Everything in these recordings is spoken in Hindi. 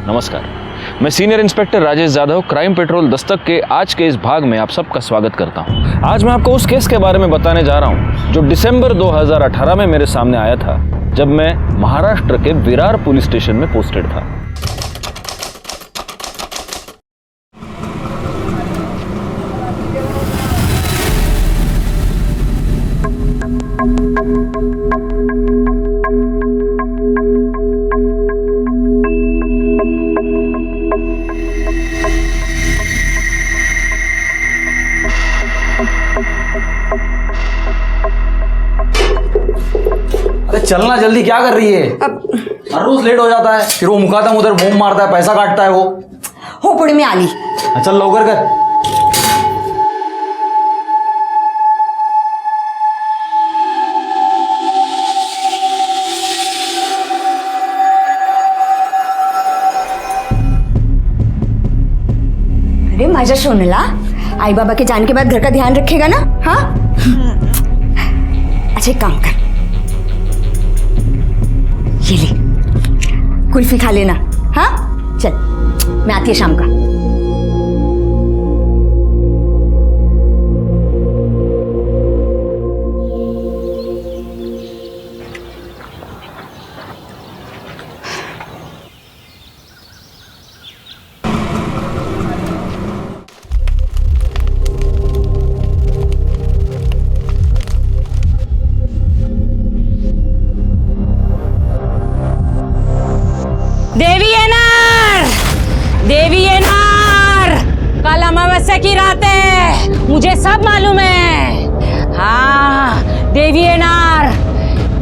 नमस्कार, मैं senior inspector Rajesh Jadhav crime petrol Dastak के आज के इस भाग में आप सबका स्वागत करता हूं। आज मैं आपको उस केस के बारे में बताने जा रहा हूं जो दिसंबर 2018 में मेरे सामने आया था, जब मैं महाराष्ट्र के विरार पुलिस स्टेशन में पोस्टेड था। चलना, जल्दी क्या कर रही है? हर रोज लेट हो जाता है, फिर वो मुकादम उधर बूम मारता है, पैसा काटता है वो। हो पुढे मी आली। चल लवकर कर। अरे माझ्या सोनला, आई बाबा के जाने के बाद घर का ध्यान रखेगा ना? हाँ। अच्छा एक काम कर, ये ले कुल्फी खा लेना। हाँ चल, मैं आती है शाम का। देवी येणार, देवी येणार। कल अमावस्या की रात है, मुझे सब मालूम है। हाँ देवी येणार।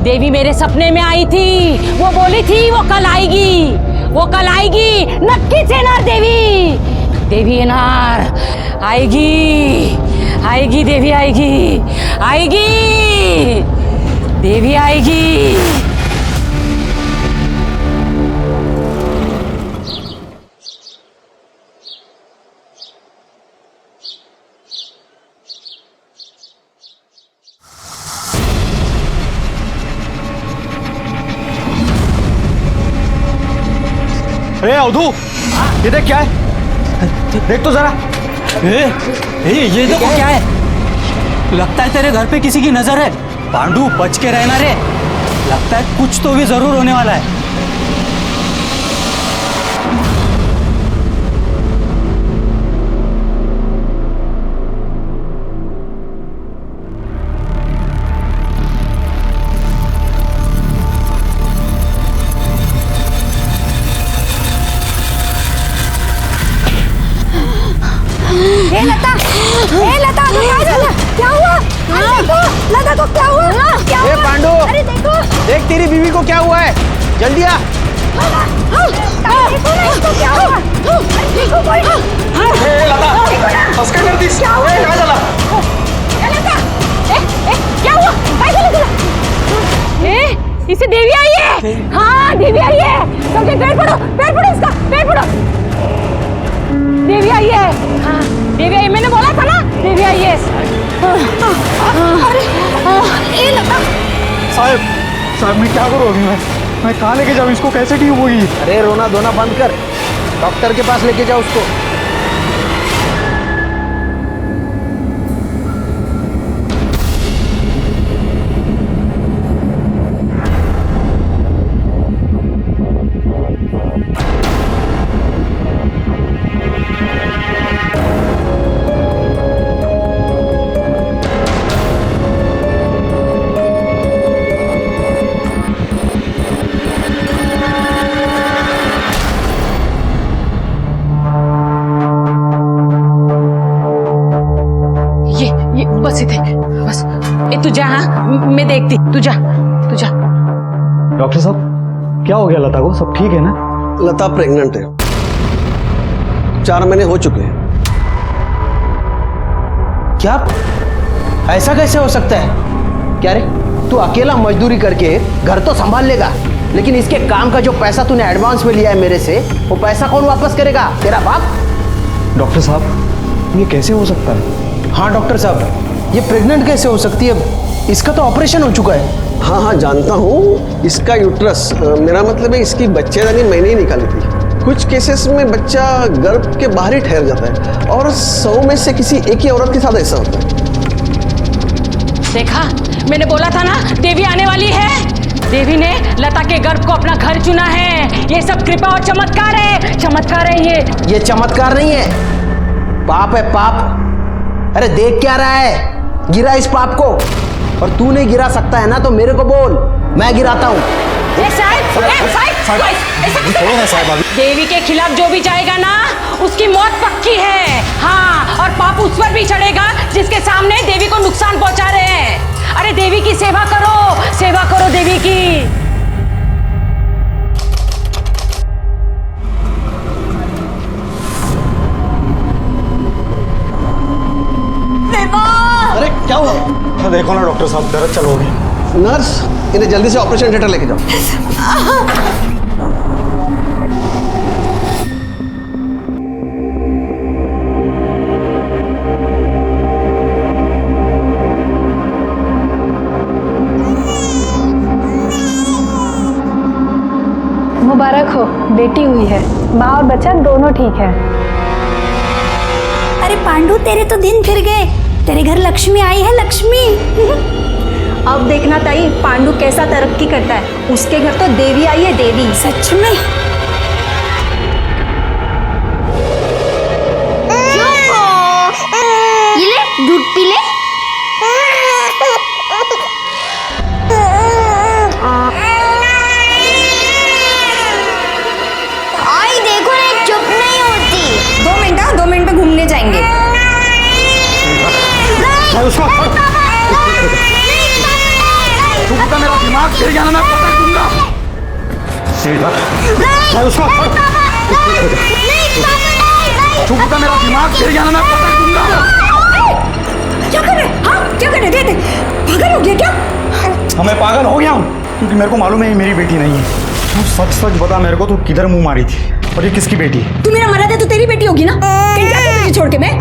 देवी मेरे सपने में आई थी, वो बोली थी वो कल आएगी, वो कल आएगी, नक्कीच येणार देवी। देवी येणार, आएगी, आएगी देवी, आएगी, आएगी देवी, आएगी। अरे अवधू, ये देख क्या है, देख तो जरा। ये देखो क्या है। लगता है तेरे घर पे किसी की नजर है। पांडू बच के रहना रे, लगता है कुछ तो भी जरूर होने वाला है। लता क्या झालं? क्या हुआ? अरे देखो, लता को क्या हुआ? क्या हुआ? पांडू, अरे देखो, देख तेरी बीवी को क्या हुआ है, जल्दी आ। देखो ना इसको क्या हुआ? देखो कोई। बस काय करतीस? काय झालं? क्या हुआ? काय झालं तुला? इसे देवी आई है। हाँ देवी आई है। सबके पैर पड़ो इसका, पैर पड़ो। देवी आई है। हाँ देवी आई, मैंने बोला था ना देवी आई है। अरे लता, साहब मैं क्या करूँ अभी? मैं कहाँ लेके जाऊँ इसको, कैसे ठीक होगी? अरे रोना धोना बंद कर, डॉक्टर के पास लेके जाओ उसको। बस इथे बस। तू जा, हाँ मैं देखती, तू जा। डॉक्टर साहब क्या हो गया लता को, सब ठीक है ना? लता प्रेग्नेंट है, 4 महीने हो चुके हैं। क्या? ऐसा कैसे हो सकता है? क्या रे, तू अकेला मजदूरी करके घर तो संभाल लेगा, लेकिन इसके काम का जो पैसा तूने एडवांस में लिया है मेरे से, वो पैसा कौन वापस करेगा? तेरा बाप। डॉक्टर साहब ये कैसे हो सकता है? हाँ डॉक्टर साहब, ये प्रेग्नेंट कैसे हो सकती है? इसका तो ऑपरेशन हो चुका है। हाँ हाँ जानता हूँ, इसका यूट्रस, मेरा मतलब है इसकी बच्चेदानी मैंने ही निकाली थी। कुछ केसेस में बच्चा गर्भ के बाहर ही ठहर जाता है और 100 में से किसी एक ही औरत के साथ ऐसा होता है। देखा, मैंने बोला था ना देवी आने वाली है। देवी ने लता के गर्भ को अपना घर चुना है। ये सब कृपा और चमत्कार है, चमत्कार है ये चमत्कार नहीं है, पाप है पाप। अरे देख क्या रहा है, गिरा इस पाप को। और तू नहीं गिरा सकता है ना तो मेरे को बोल, मैं गिराता हूँ। देवी के खिलाफ जो भी जाएगा ना उसकी मौत पक्की है। हाँ, और पाप उस पर भी चढ़ेगा जिसके सामने देवी को नुकसान पहुंचा रहे हैं। अरे देवी की सेवा करो देवी की। अरे क्या हुआ? देखो ना डॉक्टर साहब, दर्द चालू हो गई। नर्स, इन्हें जल्दी से ऑपरेशन थिएटर लेके जाओ। मुबारक हो, बेटी हुई है। माँ और बच्चा दोनों ठीक है। अरे पांडु, तेरे तो दिन फिर गए। तेरे घर लक्ष्मी आई है, लक्ष्मी। अब देखना ताई, पांडु कैसा तरक्की करता है। उसके घर तो देवी आई है, देवी। सच में? ये ले, दूध पी ले। आई देखो ना, चुप नहीं होती। 2 मिनट में घूमने जाएंगे। मेरा दिमाग गिर गया ना, मैं पकड़ दूंगा। मेरा दिमाग गिर गया ना, मैं पकड़ दूंगा। क्या कर रहे? हाँ, क्या कर रहे? दे पागल हो गया क्या? मैं पागल हो गया हूँ क्योंकि मेरे को मालूम है ये मेरी बेटी नहीं है। तू सच बता मेरे को, तू किधर मुंह मारी थी और ये किसकी बेटी है? तू मेरा मरा था तो तेरी बेटी होगी ना। कहीं जाके तुझे छोड़ के मैं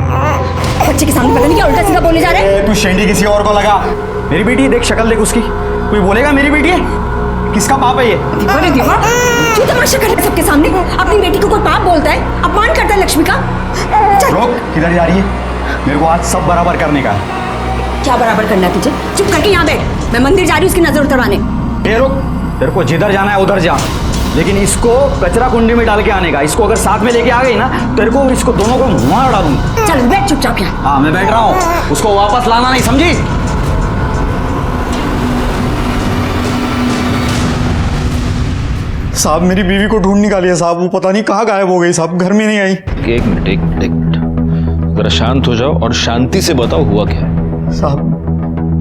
बच्चे के सामने पता नहीं क्या उल्टा सीधा बोलने जा रहे हैं। तू शेंडी किसी और को लगा। मेरी बेटी, देख शक्ल देख उसकी। कोई बोलेगा मेरी बेटी है? किसका पाप है ये? क्यों तमाशा कर रहा है सबके सामने? अपनी बेटी को कोई पाप बोलता है, अपमान करता है लक्ष्मी का। रोक, किधर जा रही है? मेरे को आज सब बराबर करने का है। क्या बराबर करना है तुझे? चुप करके यहाँ बैठ, मैं मंदिर जा रही हूँ उसकी नजर उतरवाने। रुक, तेरे को जिधर जाना है उधर जा, लेकिन इसको कचरा कुंडी में डाल के आने का। इसको अगर साथ में लेके आ गई ना, तेरे को इसको दोनों को मार डालूंगा। चल बैठ चुपचाप यहाँ। हाँ, मैं बैठ रहा हूँ। उसको वापस लाना नहीं, समझी? साहब, मेरी बीवी को ढूंढ निकालिए साहब। वो पता नहीं कहाँ गायब हो गई साहब, घर में नहीं आई। एक मिनट, जरा शांत हो जाओ और शांति से बताओ हुआ क्या है। साहब,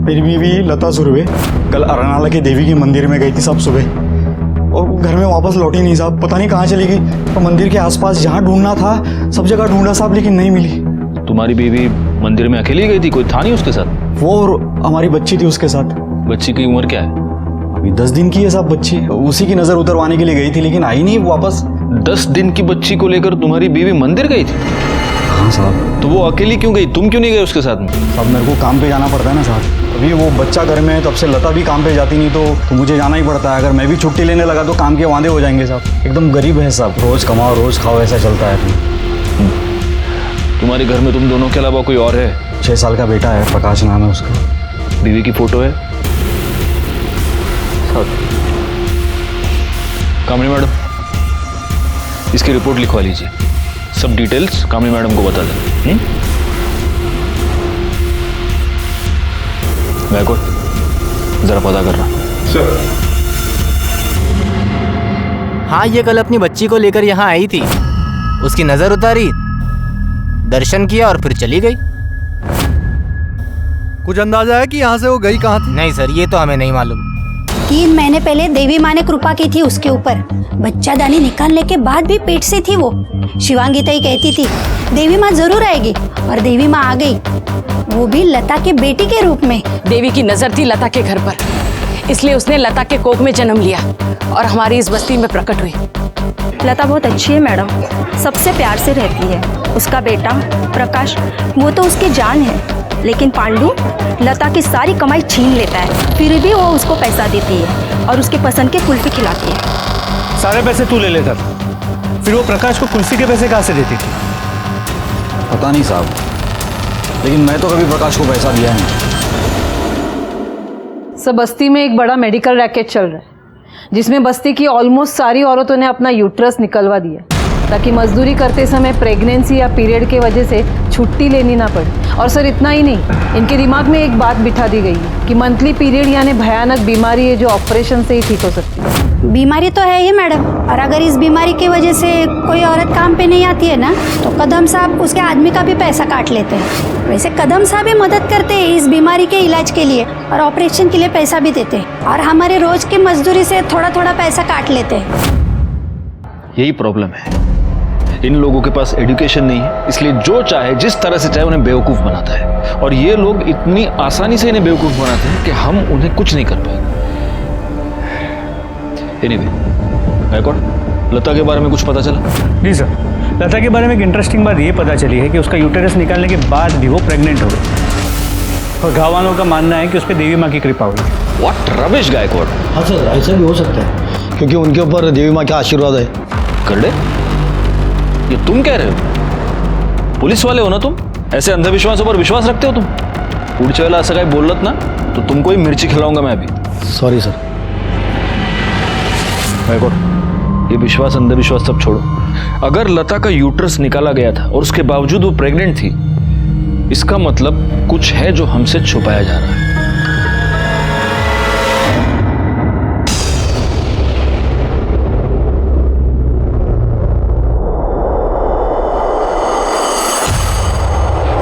मेरी बीवी लता सुरवे कल अरनाला के देवी के मंदिर में गई थी साहब सुबह, और घर में वापस लौटी नहीं साहब। पता नहीं कहाँ चली गई। तो मंदिर के आसपास जहाँ ढूंढना था सब जगह ढूंढा साहब, लेकिन नहीं मिली। तुम्हारी बीवी मंदिर में अकेली गई थी, कोई था नहीं उसके साथ? वो और हमारी बच्ची थी उसके साथ। बच्ची की उम्र क्या है? अभी 10 दिन की है साहब बच्ची। उसी की नजर उतरवाने के लिए गई थी, लेकिन आई नहीं वापस। 10 दिन की बच्ची को लेकर तुम्हारी बीवी मंदिर गई थी? हाँ साहब। तो वो अकेली क्यों गई? तुम क्यों नहीं गए उसके साथ में? साहब, मेरे को काम पे जाना पड़ता है ना साहब। अभी वो बच्चा घर में है, तब से लता भी काम पे जाती नहीं, तो मुझे जाना ही पड़ता है। अगर मैं भी छुट्टी लेने लगा तो काम के वादे हो जाएंगे साहब। एकदम गरीब है साहब, रोज कमाओ रोज खाओ, ऐसा चलता है। तुम्हारे घर में तुम दोनों के अलावा कोई और है? 6 साल का बेटा है, प्रकाश नाम है उसका। बीवी की फोटो है? कामनी मैडम, इसकी रिपोर्ट लिखवा लीजिए। सब डिटेल्स कामनी मैडम को बता दें। बैकवर्ड, जरा पता कर रहा। हाँ, ये कल अपनी बच्ची को लेकर यहाँ आई थी। उसकी नजर उतारी, दर्शन किया और फिर चली गई। कुछ अंदाजा है कि यहाँ से वो गई कहाँ थी? नहीं सर, ये तो हमें नहीं मालूम। 3 महीने पहले देवी माँ ने कृपा की थी उसके ऊपर। बच्चा दानी निकालने के बाद भी पेट से थी वो। शिवांगी ताई कहती थी देवी माँ जरूर आएगी, और देवी माँ आ गई, वो भी लता के बेटी के रूप में। देवी की नजर थी लता के घर पर, इसलिए उसने लता के कोख में जन्म लिया और हमारी इस बस्ती में प्रकट हुई। लता बहुत अच्छी है मैडम, सबसे प्यार से रहती है। उसका बेटा प्रकाश, वो तो उसकी जान है, लेकिन पांडु लता की सारी कमाई छीन लेता है, फिर भी वो उसको पैसा देती है और उसके पसंद के कुल्फी खिलाती है। सारे पैसे तू ले लेता, फिर वो प्रकाश को कुर्सी के पैसे कहाँ से देती थी? पता नहीं साहब, लेकिन मैं तो कभी प्रकाश को पैसा दिया नहीं। सब बस्ती में एक बड़ा मेडिकल रैकेट चल रहा है जिसमें बस्ती की ऑलमोस्ट सारी औरतों ने अपना यूट्रस निकलवा दिया ताकि मजदूरी करते समय प्रेगनेंसी या पीरियड के वजह से छुट्टी लेनी ना पड़े। और सर इतना ही नहीं, इनके दिमाग में एक बात बिठा दी गई है कि मंथली पीरियड यानी भयानक बीमारी है जो ऑपरेशन से ही ठीक हो सकती है। बीमारी तो है ही मैडम, और अगर इस बीमारी की वजह से कोई औरत काम पे नहीं आती है ना तो कदम साहब उसके आदमी का भी पैसा काट लेते हैं। वैसे कदम साहब भी मदद करते हैं इस बीमारी के इलाज के लिए और ऑपरेशन के लिए पैसा भी देते हैं, और हमारे रोज की मजदूरी से थोड़ा थोड़ा पैसा काट लेते हैं। यही प्रॉब्लम है, इन लोगों के पास एजुकेशन नहीं है, इसलिए जो चाहे जिस तरह से चाहे उन्हें बेवकूफ़ बनाता है, और ये लोग इतनी आसानी से इन्हें बेवकूफ़ बनाते हैं कि हम उन्हें कुछ नहीं कर पाएंगे। एनीवे, गायकवाड़, लता के बारे में कुछ पता चला? नहीं सर, लता के बारे में एक इंटरेस्टिंग बात ये पता चली है कि उसका यूटेरस निकालने के बाद भी वो प्रेग्नेंट हो गई, और गाँव वालों का मानना है कि उस पर देवी माँ की कृपा हुई। What rubbish Gaikwad. हाँ सर, ऐसा भी हो सकता है क्योंकि उनके ऊपर देवी माँ का आशीर्वाद है। करडे, ये तुम कह रहे हो? पुलिस वाले हो ना तुम? ऐसे अंधविश्वासों पर विश्वास रखते हो तुम? पुढच्या वेळेला असं काही बोललत ना तो तुमको ही मिर्ची खिलाऊंगा मैं अभी। Sorry sir. ये विश्वास अंधविश्वास सब छोड़ो। अगर लता का यूट्रस निकाला गया था और उसके बावजूद वो प्रेग्नेंट थी, इसका मतलब कुछ है जो हमसे छुपाया जा रहा है।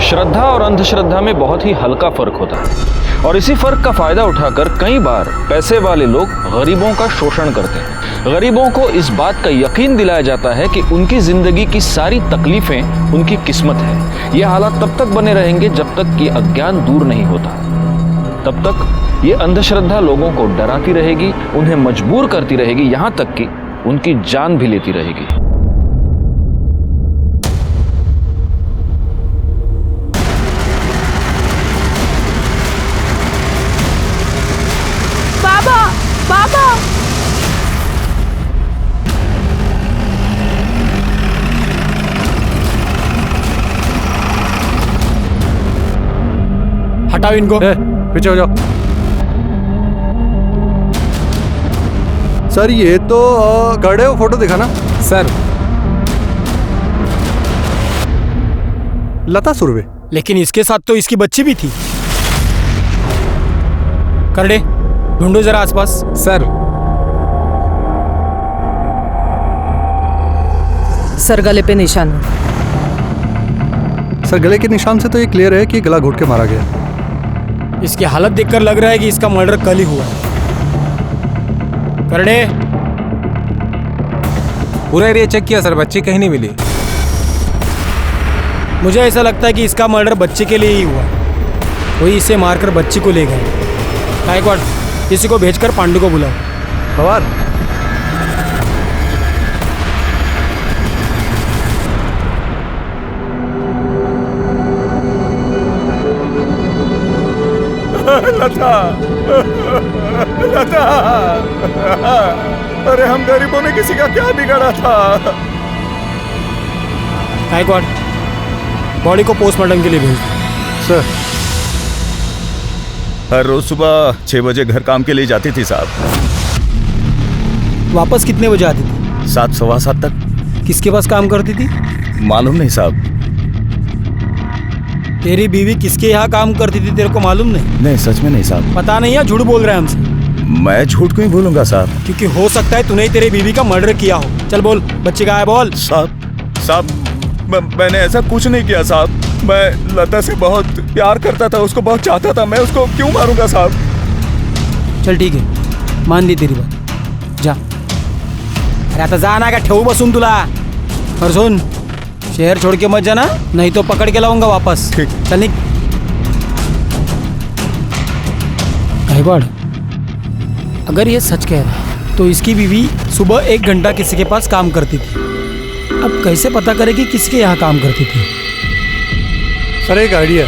श्रद्धा और अंधश्रद्धा में बहुत ही हल्का फर्क होता है, और इसी फर्क का फायदा उठाकर कई बार पैसे वाले लोग गरीबों का शोषण करते हैं। गरीबों को इस बात का यकीन दिलाया जाता है कि उनकी जिंदगी की सारी तकलीफें उनकी किस्मत है। ये हालात तब तक बने रहेंगे जब तक ये अज्ञान दूर नहीं होता। तब तक ये अंधश्रद्धा लोगों को डराती रहेगी, उन्हें मजबूर करती रहेगी, यहां तक कि उनकी जान भी लेती रहेगी। हटाओ इनको, पीछे हो जाओ। सर ये तो गड़े हो, फोटो दिखा ना सर। लता सुरवे, लेकिन इसके साथ तो इसकी बच्ची भी थी। करडे, ढूंढो जरा आसपास। सर। सर गले पे निशान है। सर गले के निशान से तो ये क्लियर है कि गला घोट के मारा गया। इसकी हालत देखकर लग रहा है कि इसका मर्डर कल ही हुआ है। करडे, पूरा एरिया चेक किया सर, बच्ची कहीं नहीं मिली। मुझे ऐसा लगता है कि इसका मर्डर बच्चे के लिए ही हुआ। कोई इसे मारकर बच्ची को ले गए। गायकवाड़, किसी को भेजकर पांडु को बुलाओ। पवार, लता, लता, अरे हम गरीबों ने किसी का क्या बिगाड़ा था? गायकवाड़, बॉडी को पोस्टमार्टम के लिए भेज दो। सर। हर रोज सुबह 6 बजे घर काम के लिए जाती थी साहब। वापस कितने बजे आती थी? 7, सवा 7 तक। किसके पास काम करती थी? मालूम नहीं साहब। तेरी बीवी किसके यहाँ काम करती थी तेरे को मालूम नहीं? नहीं, सच में नहीं साहब। पता नहीं है, झूठ बोल रहा है हमसे। मैं झूठ क्यों बोलूंगा साहब? क्योंकि हो सकता है तूने ही तेरी बीवी का मर्डर किया हो। चल बोल, बच्ची कहाँ है बोल। साहब, मैंने ऐसा कुछ नहीं किया साहब। मैं लता से बहुत प्यार करता था, उसको बहुत चाहता था। मैं उसको क्यों मारूंगा साहब? चल ठीक है, मान ली तेरी बात, जा। अरे आता जा ना, का ठेवू बसून तुला। और सुन, शहर छोड़ के मत जाना, नहीं तो पकड़ के लाऊंगा वापस। ठीक। चल निक। गायकवाड़, अगर ये सच कह रहा है तो इसकी बीवी सुबह 1 घंटा किसी के पास काम करती थी। अब कैसे पता करे कि किसके यहाँ काम करती थी? सर एक आइडिया,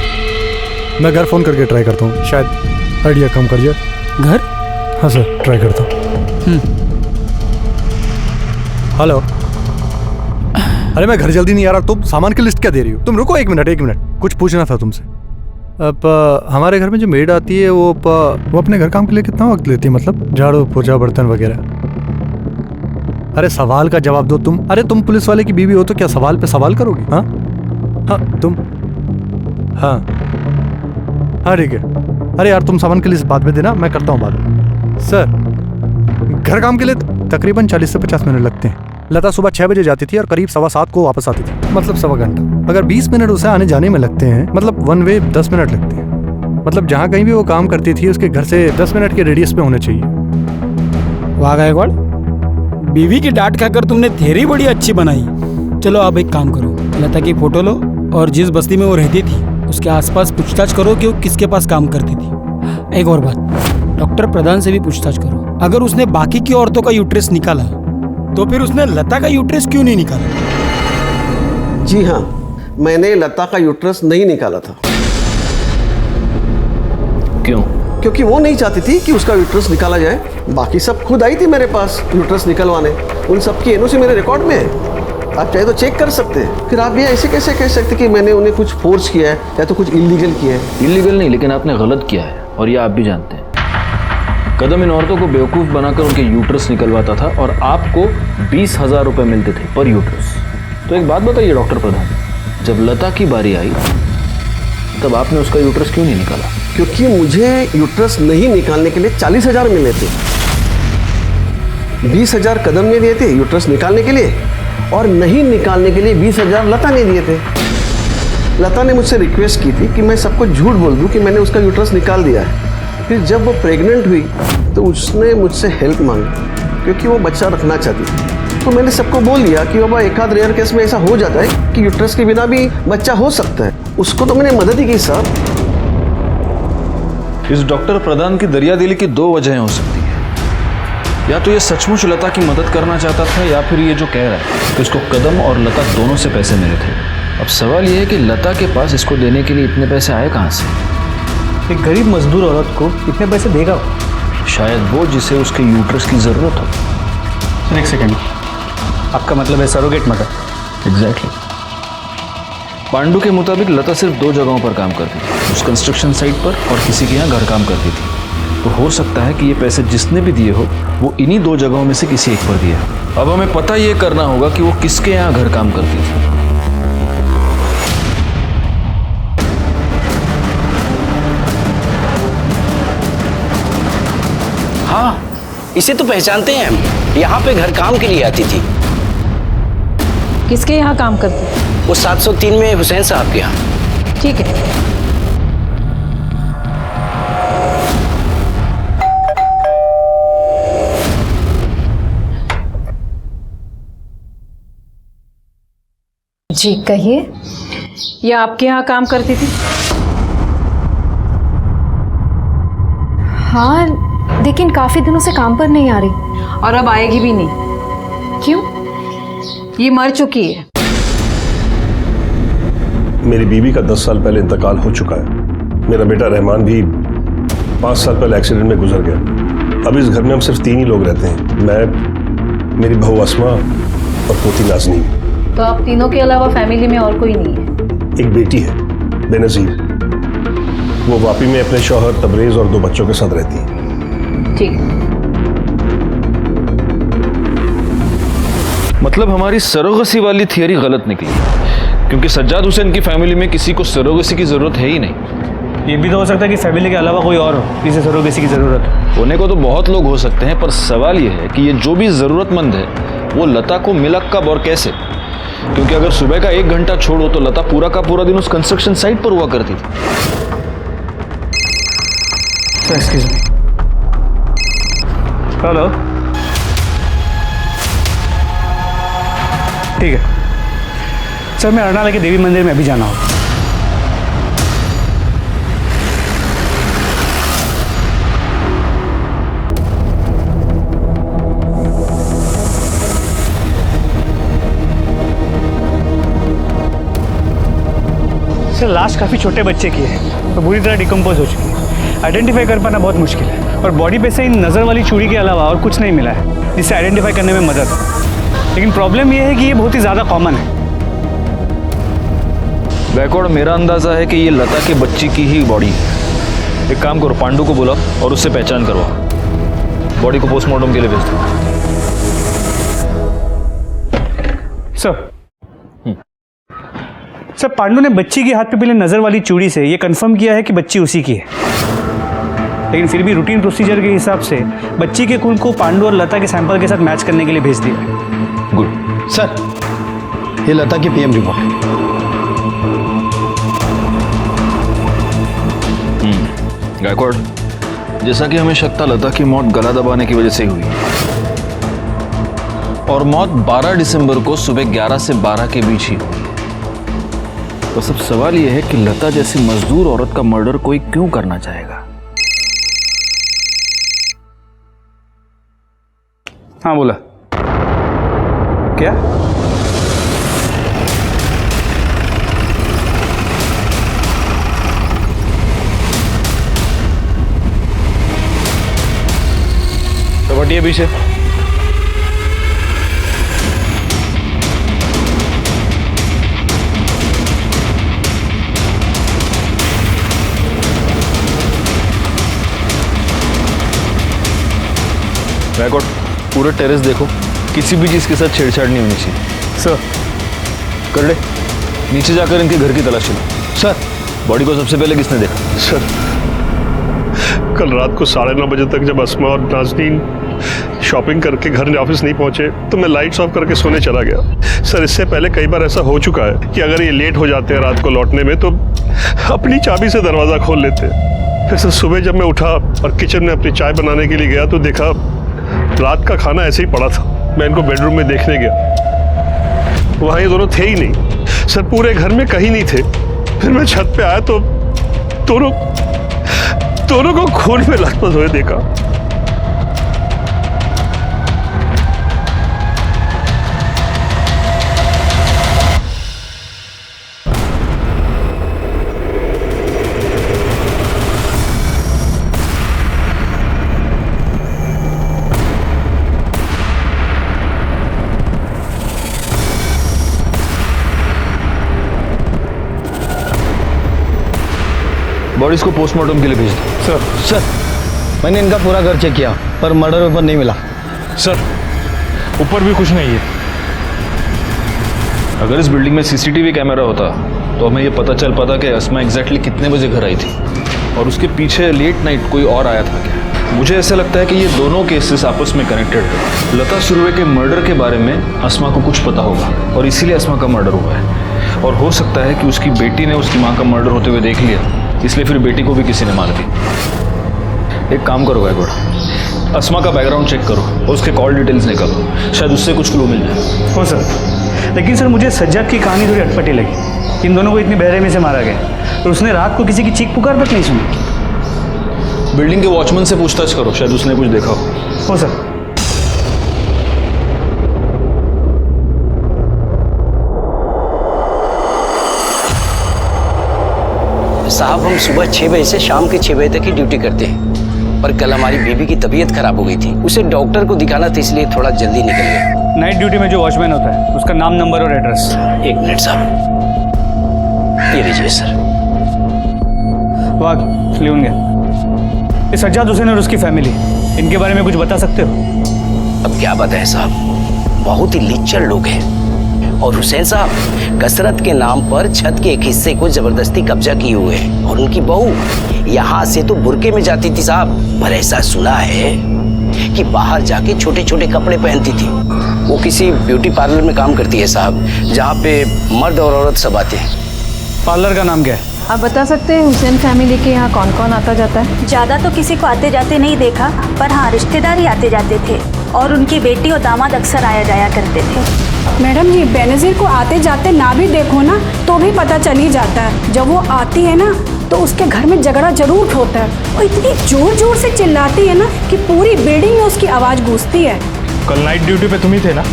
मैं घर फोन करके ट्राई करता हूँ, शायद आइडिया कम कर जाए। घर? हाँ सर, ट्राई करता हूँ। हेलो, अरे मैं घर जल्दी नहीं आ रहा, तुम सामान की लिस्ट क्या दे रही हो? तुम रुको एक मिनट, कुछ पूछना था तुमसे। अब हमारे घर में जो मेड आती है वो अपने घर काम के लिए कितना वक्त लेती है? मतलब झाड़ू पोछा बर्तन वगैरह। अरे सवाल का जवाब दो तुम। अरे तुम पुलिस वाले की बीवी हो तो क्या सवाल पे सवाल करोगी? हाँ हाँ तुम हाँ हाँ ठीक है। अरे यार तुम सामान की लिस्ट बाद में देना, मैं करता हूँ बाद में। सर, घर काम के लिए तकरीबन 40 से 50 मिनट लगते हैं। लता सुबह 6 बजे जाती थी और करीब 7:15 को वापस आती थी, मतलब सवा घंटा। अगर 20 मिनट उसे आने जाने में लगते हैं, मतलब वन वे 10 मिनट लगते हैं। मतलब जहाँ कहीं भी वो काम करती थी उसके घर से 10 मिनट के रेडियस पे होने चाहिए। वाह गायकवाड़, बीवी की डांट खाकर तुमने थेरी बड़ी अच्छी बनाई। चलो आप एक काम करो, लता की फोटो लो और जिस बस्ती में वो रहती थी उसके आसपास पूछताछ करो कि वो किसके पास काम करती थी। एक और बात, डॉक्टर प्रधान से भी पूछताछ करो। अगर उसने बाकी की औरतों का यूट्रस निकाला तो फिर उसने लता का यूट्रस क्यों नहीं निकाला? जी हाँ, मैंने लता का यूट्रस नहीं निकाला था। क्यों? क्योंकि वो नहीं चाहती थी कि उसका यूट्रस निकाला जाए। बाकी सब खुद आई थी मेरे पास यूट्रस निकलवाने। उन सब की एनओसी मेरे रिकॉर्ड में है, आप चाहे तो चेक कर सकते हैं। फिर आप ये ऐसे कैसे कह सकते कि मैंने उन्हें कुछ फोर्स किया है या तो कुछ इलीगल किया है? इलीगल नहीं, लेकिन आपने गलत किया है और ये आप भी जानते हैं। कदम इन औरतों को बेवकूफ़ बनाकर उनके यूट्रस निकलवाता था और आपको 20,000 रुपये मिलते थे पर यूट्रस। तो एक बात बताइए डॉक्टर प्रधान, जब लता की बारी आई तब आपने उसका यूट्रस क्यों नहीं निकाला? क्योंकि मुझे यूट्रस नहीं निकालने के लिए 40,000 मिले थे। 20,000 कदम ने दिए थे यूट्रस निकालने के लिए और नहीं निकालने के लिए 20,000 लता ने दिए थे। लता ने मुझसे रिक्वेस्ट की थी कि मैं सबको झूठ बोल दूं कि मैंने उसका यूट्रस निकाल दिया है। फिर जब वो प्रेग्नेंट हुई तो उसने मुझसे हेल्प मांगी क्योंकि वो बच्चा रखना चाहती थी। तो मैंने सबको बोल दिया कि बाबा एक आध रेयर केस में ऐसा हो जाता है कि यूट्रस के बिना भी बच्चा हो सकता है। उसको तो मैंने मदद ही की सर। इस डॉक्टर प्रधान की दरियादिली की दो वजहें हो सकती है। या तो ये सचमुच लता की मदद करना चाहता था या फिर ये जो कह रहा है कि उसको कदम और लता दोनों से पैसे मिले थे। अब सवाल ये है कि लता के पास इसको देने के लिए इतने पैसे आए कहाँ से? एक गरीब मजदूर औरत को इतने पैसे देगा? शायद वो जिसे उसके यूट्रस की ज़रूरत हो। सर एक सेकेंड, आपका मतलब है सरोगेट मदर? एग्जैक्टली। पांडु के मुताबिक लता सिर्फ 2 जगहों पर काम करती थी, उस कंस्ट्रक्शन साइट पर और किसी के यहाँ घर काम करती थी। तो हो सकता है कि ये पैसे जिसने भी दिए हो वो इन्हीं 2 जगहों में से किसी एक पर दिया। अब हमें पता ये करना होगा कि वो किसके यहाँ घर काम करती थी। हाँ, इसे तो पहचानते हैं हम। यहाँ पे घर काम के लिए आती थी। किसके यहाँ काम करती थी? वो 703 में हुसैन साहब के यहाँ। ठीक है। जी कहिए, ये आपके यहाँ काम करती थी? हाँ, लेकिन काफ़ी दिनों से काम पर नहीं आ रही। और अब आएगी भी नहीं। क्यों? ये मर चुकी है। मेरी बीवी का 10 साल पहले इंतकाल हो चुका है। मेरा बेटा रहमान भी 5 साल पहले एक्सीडेंट में गुजर गया। अब इस घर में हम सिर्फ 3 ही लोग रहते हैं, मैं, मेरी बहू अस्मा और पोती नाज़नीन। तो आप तीनों के अलावा फैमिली में और कोई नहीं है? एक बेटी है बेनज़ीर, वो वापी में अपने शौहर तबरेज़ और 2 बच्चों के साथ रहती है। ठीक। मतलब हमारी सरोगसी वाली थियरी गलत निकली, क्योंकि सज्जाद हुसैन की फैमिली में किसी को सरोगसी की जरूरत है ही नहीं। ये भी तो हो सकता है कि फैमिली के अलावा कोई और हो जिसे सरोगेसी की जरूरत हो। होने को तो बहुत लोग हो सकते हैं, पर सवाल यह है कि ये जो भी जरूरतमंद है वो लता को मिला कब और कैसे? क्योंकि अगर सुबह का 1 घंटा छोड़ो तो लता पूरा का पूरा दिन उस कंस्ट्रक्शन साइट पर हुआ करती थी। Excuse me. हेलो, ठीक है सर, मैं अरनाला के देवी मंदिर में अभी जाना होगा। सर लाश काफ़ी छोटे बच्चे की है तो बुरी तरह डिकम्पोज हो चुकी है। आइडेंटिफाई कर पाना बहुत मुश्किल है और बॉडी पे से इन नज़र वाली चूड़ी के अलावा और कुछ नहीं मिला है जिससे आइडेंटिफाई करने में मदद हो। लेकिन प्रॉब्लम ये है कि ये बहुत ही ज़्यादा कॉमन है। गायकवाड़, मेरा अंदाजा है कि ये लता की बच्ची की ही बॉडी है। एक काम करो, पांडु को बुलाओ और उससे पहचान करवाओ। बॉडी को पोस्टमार्टम के लिए भेज दो। सर सर, पांडु ने बच्ची के हाथ पे पहले नजर वाली चूड़ी से ये कंफर्म किया है कि बच्ची उसी की है, लेकिन फिर भी रूटीन प्रोसीजर के हिसाब से बच्ची के खून को पांडु और लता के सैंपल के साथ मैच करने के लिए भेज दिया। गुड सर, ये लता की पीएम रिपोर्ट है। गायकवाड़, जैसा कि हमें शक था, लता की मौत गला दबाने की वजह से हुई और मौत 12 दिसंबर को सुबह 11 से 12 के बीच ही हुई। बस अब सवाल यह है कि लता जैसी मजदूर औरत का मर्डर कोई क्यों करना चाहेगा? हाँ बोला क्या? तो बटिए पीछे। गायकवाड़, पूरे टेरेस देखो, किसी भी चीज के साथ छेड़छाड़ नहीं होनी चाहिए। सर कर ले, नीचे जाकर इनके घर की तलाशी लो। सर, बॉडी को सबसे पहले किसने देखा? सर, कल रात को 9:30 बजे तक जब अस्मा और नाज़नीन शॉपिंग करके घर ऑफिस नहीं पहुंचे तो मैं लाइट्स ऑफ करके सोने चला गया। सर, इससे पहले कई बार ऐसा हो चुका है कि अगर ये लेट हो जाते हैं रात को लौटने में तो अपनी चाबी से दरवाज़ा खोल लेते। फिर सर सुबह जब मैं उठा और किचन में अपनी चाय बनाने के लिए गया तो देखा रात का खाना ऐसे ही पड़ा था। मैं इनको बेडरूम में देखने गया, वहाँ ये दोनों थे ही नहीं। सर, पूरे घर में कहीं नहीं थे। फिर मैं छत पे आया तो दोनों को खून में लथपथ हुए देखा। बॉडीज को पोस्टमार्टम के लिए भेज दो। सर, मैंने इनका पूरा घर चेक किया पर मर्डर वेपन नहीं मिला। सर, ऊपर भी कुछ नहीं है। अगर इस बिल्डिंग में सीसीटीवी कैमरा होता तो हमें ये पता चल पाता कि अस्मा एग्जैक्टली कितने बजे घर आई थी और उसके पीछे लेट नाइट कोई और आया था क्या। मुझे ऐसा लगता है कि ये दोनों केसेस आपस में कनेक्टेड है। लता सुरवे के मर्डर के बारे में अस्मा को कुछ पता होगा और इसीलिए अस्मा का मर्डर हुआ है। और हो सकता है कि उसकी बेटी ने उसकी माँ का मर्डर होते हुए देख लिया, इसलिए फिर बेटी को भी किसी ने मार दी। एक काम करो गायकवाड़, अस्मा का बैकग्राउंड चेक करो और उसके कॉल डिटेल्स निकालो, शायद उससे कुछ क्लू मिल जाए। हो सर, लेकिन सर मुझे सज्जाद की कहानी थोड़ी अटपटी लगी। इन दोनों को इतनी बेरहमी से मारा गया और उसने रात को किसी की चीख पुकार तक नहीं सुनी। बिल्डिंग के वॉचमैन से पूछताछ करो, शायद उसने कुछ देखा हो सर। साहब, हम सुबह 6 बजे से शाम के 6 बजे तक ही ड्यूटी करते हैं, पर कल हमारी बीबी की तबीयत खराब हो गई थी। उसे डॉक्टर को दिखाना था, इसलिए थोड़ा जल्दी निकल गया। नाइट ड्यूटी में जो वॉचमैन होता है उसका नाम, नंबर और एड्रेस। 1 मिनट साहब, ये लीजिए सर। वाह, लिखूंगा। ये सज्जाद हुसैन और उसकी फैमिली, इनके बारे में कुछ बता सकते हो? अब क्या बताएं साहब, बहुत ही लिच्चर लोग हैं। और हुसैन साहब कसरत के नाम पर छत के एक हिस्से को जबरदस्ती कब्जा किए हुए हैं। और उनकी बहू यहाँ से तो बुर्के में जाती थी साहब, पर ऐसा सुना है कि बाहर जाके छोटे छोटे कपड़े पहनती थी। वो किसी ब्यूटी पार्लर में काम करती है साहब, जहाँ पे मर्द और औरत सब आते हैं। पार्लर का नाम क्या है? आप बता सकते हैं हुसैन फैमिली के यहाँ कौन कौन आता जाता है? ज़्यादा तो किसी को आते जाते नहीं देखा, पर हाँ रिश्तेदार ही आते जाते थे और उनकी बेटी और दामाद अक्सर आया जाया करते थे। मैडम जी, बेनज़ीर को आते जाते ना भी देखो ना तो भी पता चल ही जाता है। जब वो आती है ना तो उसके घर में झगड़ा जरूर होता है और इतनी जोर जोर से चिल्लाती है ना कि पूरी बिल्डिंग में उसकी आवाज़ गूंजती है। कल नाइट ड्यूटी पे तुम ही थे ना?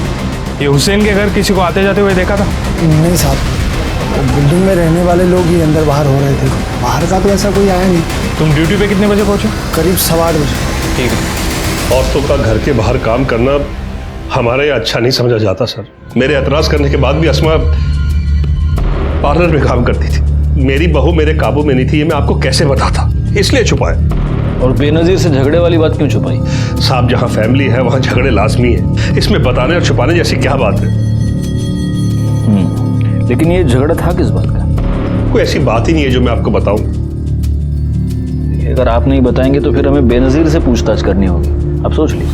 ये हुसैन के घर किसी को आते जाते हुए देखा था? नहीं साहब, बिल्डिंग में रहने वाले लोग ही अंदर बाहर हो रहे थे, बाहर का तो ऐसा कोई आया नहीं। तुम ड्यूटी पे कितने बजे पहुंचे? करीब 8:15 बजे। ठीक है। औरतों का घर के बाहर काम करना हमारे यहाँ अच्छा नहीं समझा जाता सर। मेरे एतराज़ करने के बाद भी अस्मा पार्लर में काम करती थी। मेरी बहू मेरे काबू में नहीं थी, ये मैं आपको कैसे बताता, इसलिए छुपाया। और बेनजीर से झगड़े वाली बात क्यों छुपाई? साहब, जहां फैमिली है वहां झगड़े लाजमी है, इसमें बताने और छुपाने जैसी क्या बात है? लेकिन ये झगड़ा था किस बात का? कोई ऐसी बात ही नहीं है जो मैं आपको बताऊं। अगर आप नहीं बताएंगे तो फिर हमें बेनजीर से पूछताछ करनी होगी। अब सोच लीजिए।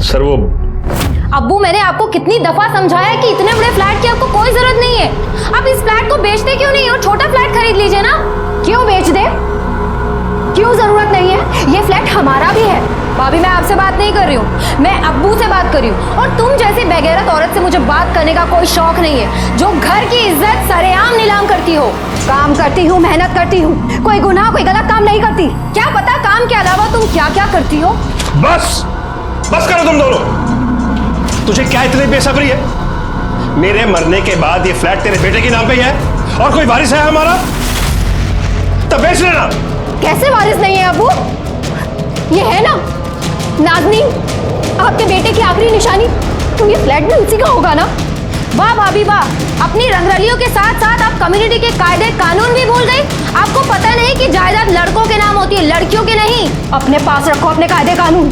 सर वो अब्बू, मैंने आपको कितनी दफा समझाया है कि इतने बड़े फ्लैट की आपको कोई जरूरत नहीं है। आप इस फ्लैट को बेचते क्यों नहीं और छोटा फ्लैट खरीद लीजिए ना। क्यों बेच दे? क्यों जरूरत नहीं है? ये फ्लैट हमारा भी है। भाभी, मैं आपसे बात नहीं कर रही हूँ, मैं अब्बू से बात कर रही हूँ। और तुम जैसी बेगैरत औरत से मुझे बात करने का कोई शौक नहीं है, जो घर की इज्जत सरेआम नीलाम करती हो। काम करती हूँ, मेहनत करती हूँ, कोई गुनाह कोई गलत काम नहीं करती। क्या पता काम के अलावा तुम क्या क्या करती हो। बस करो तुम दोनों। तुझे क्या इतनी बेसब्री है? मेरे मरने के बाद ये फ्लैट तेरे बेटे के नाम पे ही है और कोई वारिस है हमारा, तब बेच लेना। कैसे वारिस नहीं है अब्बू? ये है ना नाज़नीन, आपके बेटे की आखिरी निशानी, तो ये फ्लैट भी उसी का होगा ना। वाह भाभी वाह, अपनी रंगरलियों के साथ साथ आप कम्युनिटी के कायदे कानून भी भूल गई। आपको पता नहीं कि जायदाद लड़कों के नाम होती है, लड़कियों के नहीं। अपने पास रखो अपने कायदे कानून।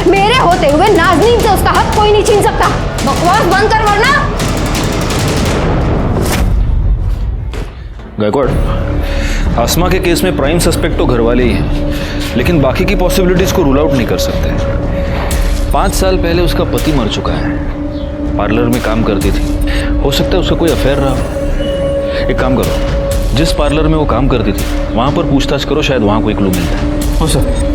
मेरे होते हुए नाज़नीन से उसका हक कोई नहीं छीन सकता। बकवास बंद कर वरना। गायकवाड़, आसमा के केस में प्राइम सस्पेक्ट तो घर वाले ही हैं, लेकिन बाकी की पॉसिबिलिटीज को रूल आउट नहीं कर सकते। 5 साल पहले उसका पति मर चुका है, पार्लर में काम करती थी, हो सकता है उसका कोई अफेयर रहा हो। एक काम करो, जिस पार्लर में वो काम करती थी वहां पर पूछताछ करो, शायद वहां कोई क्लू मिल जाए। हो सर।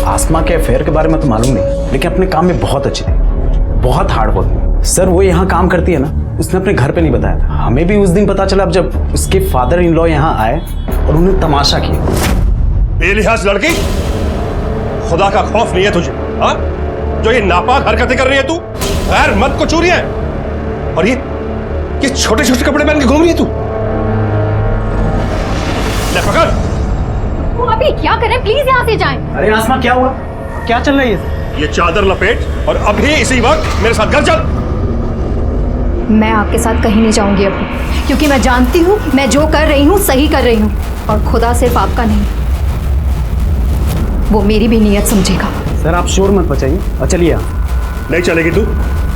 आसमा के अफेयर के बारे में तो मालूम नहीं, लेकिन अपने काम में बहुत अच्छी थी, बहुत हार्ड वर्किंग। सर वो यहाँ काम करती है ना, उसने अपने घर पे नहीं बताया था, हमें भी उस दिन पता चला जब उसके फादर इन लॉ यहाँ आए और उन्होंने तमाशा किया। बेलिहाज लड़की, खुदा का खौफ नहीं है तुझे? हाँ, जो ये नापाक हरकतें कर रही है तू, गैर मत को चोरी है, और ये छोटे छोटे कपड़े पहन के घूम रही है तू। ले पकड़। वो अभी क्या करें, प्लीज यहाँ से जाएं। अरे आसमा क्या हुआ, क्या चल रही है? ये चादर लपेट और अभी इसी वक्त मेरे साथ घर चल। मैं आपके साथ कहीं नहीं जाऊंगी अब्बू, क्योंकि मैं जानती हूँ मैं जो कर रही हूँ सही कर रही हूँ, और खुदा सिर्फ आपका नहीं, वो मेरी भी नीयत समझेगा। सर आप शोर मत बचाइए और चलिए। नहीं चलेगी तू?